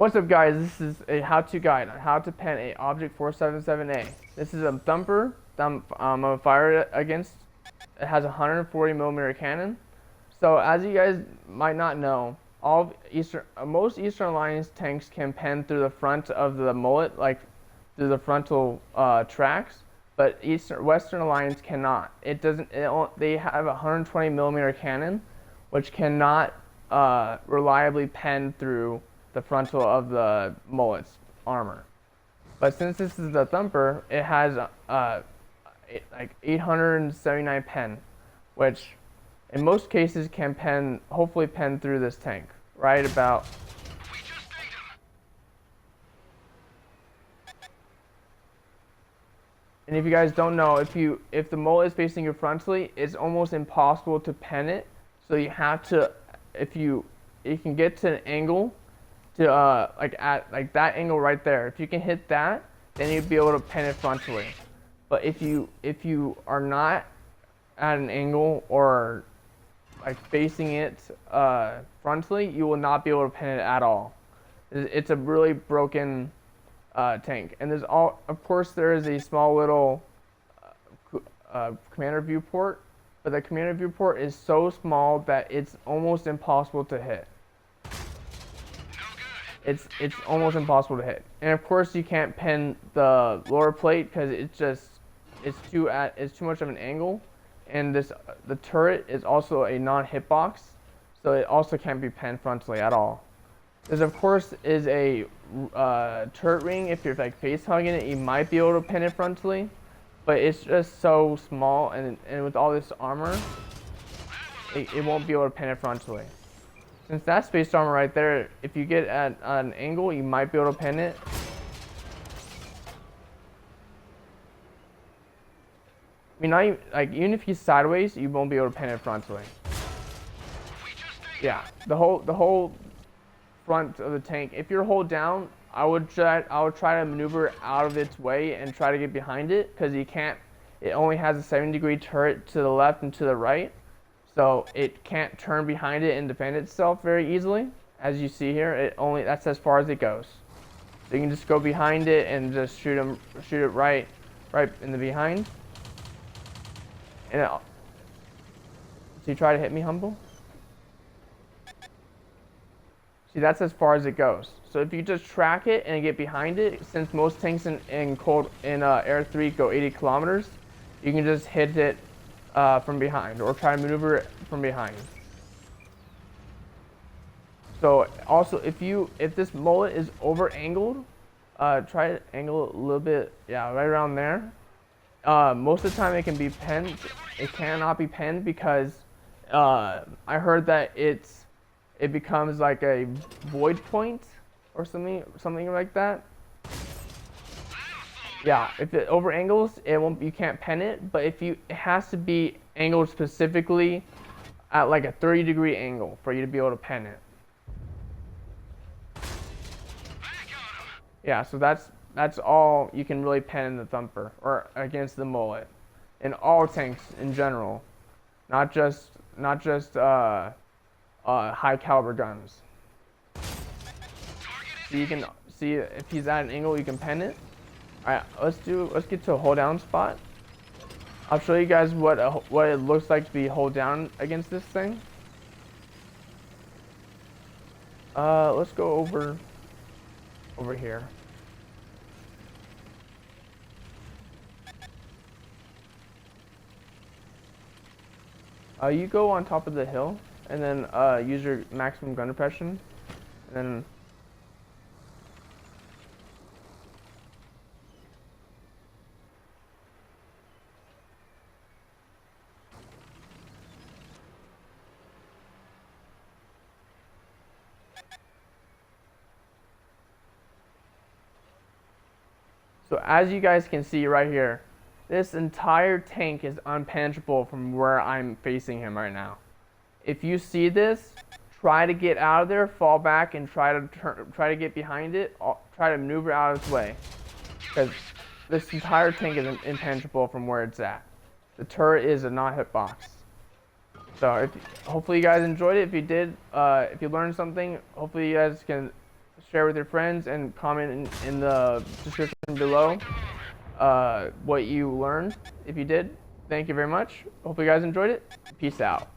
What's up, guys? This is a how-to guide on how to pen a OBJ 477A. This is a Thumper I'm gonna fire it against. It has a 140mm cannon. So as you guys might not know, most Eastern Alliance tanks can pen through the front of the mullet, like through the frontal tracks, but Western Alliance cannot. It doesn't. They have a 120mm cannon, which cannot reliably pen through the frontal of the mullet's armor. But since this is the Thumper, it has like 879 pen, which in most cases can hopefully pen through this tank right about. And if you guys don't know, if the mullet is facing you frontally, it's almost impossible to pen it. So you have to, if you can get to an angle, to at that angle right there. If you can hit that, then you'd be able to pen it frontally. But if you are not at an angle or like facing it frontally, you will not be able to pen it at all. It's a really broken tank. And of course there is a small little commander viewport, but the commander viewport is so small that it's almost impossible to hit. It's almost impossible to hit. And of course you can't pen the lower plate because it's too much of an angle. And the turret is also a non-hitbox, so it also can't be penned frontally at all. There's of course is a turret ring. If you're like face hugging it, you might be able to pen it frontally, but it's just so small, and with all this armor, it won't be able to pen it frontally. Since that's space armor right there, if you get at an angle, you might be able to pen it. I mean, even if he's sideways, you won't be able to pen it frontally. Yeah, the whole front of the tank. If you're hold down, I would try to maneuver out of its way and try to get behind it, because you can't. It only has a 70-degree turret to the left and to the right. So it can't turn behind it and defend itself very easily. As you see here, that's as far as it goes. So you can just go behind it and just shoot it right in the behind. And so you try to hit me, Humble. See, that's as far as it goes. So if you just track it and get behind it, since most tanks in Air 3 go 80 kilometers, you can just hit it from behind, or try to maneuver it from behind. So also, if this mullet is over angled, try to angle it a little bit, yeah, right around there. Most of the time it can be penned. It cannot be penned because I heard that it becomes like a void point or something like that. Yeah, if it over angles, you can't pen it. But it has to be angled specifically at like a 30-degree angle for you to be able to pen it. Yeah, so that's all you can really pen in the Thumper, or against the mullet, in all tanks in general, not just high caliber guns. So you can see if he's at an angle, you can pen it. Alright, let's get to a hold down spot. I'll show you guys what it looks like to be hold down against this thing. Let's go over here. You go on top of the hill and then use your maximum gun depression, and then so as you guys can see right here, this entire tank is unpenetrable from where I'm facing him right now. If you see this, try to get out of there, fall back, and try to get behind it. Try to maneuver out of its way, because this entire tank is impenetrable from where it's at. The turret is a non-hitbox. So hopefully you guys enjoyed it. If you did, if you learned something, hopefully you guys can share with your friends, and comment in the description below what you learned if you did. Thank you very much. Hope you guys enjoyed it. Peace out.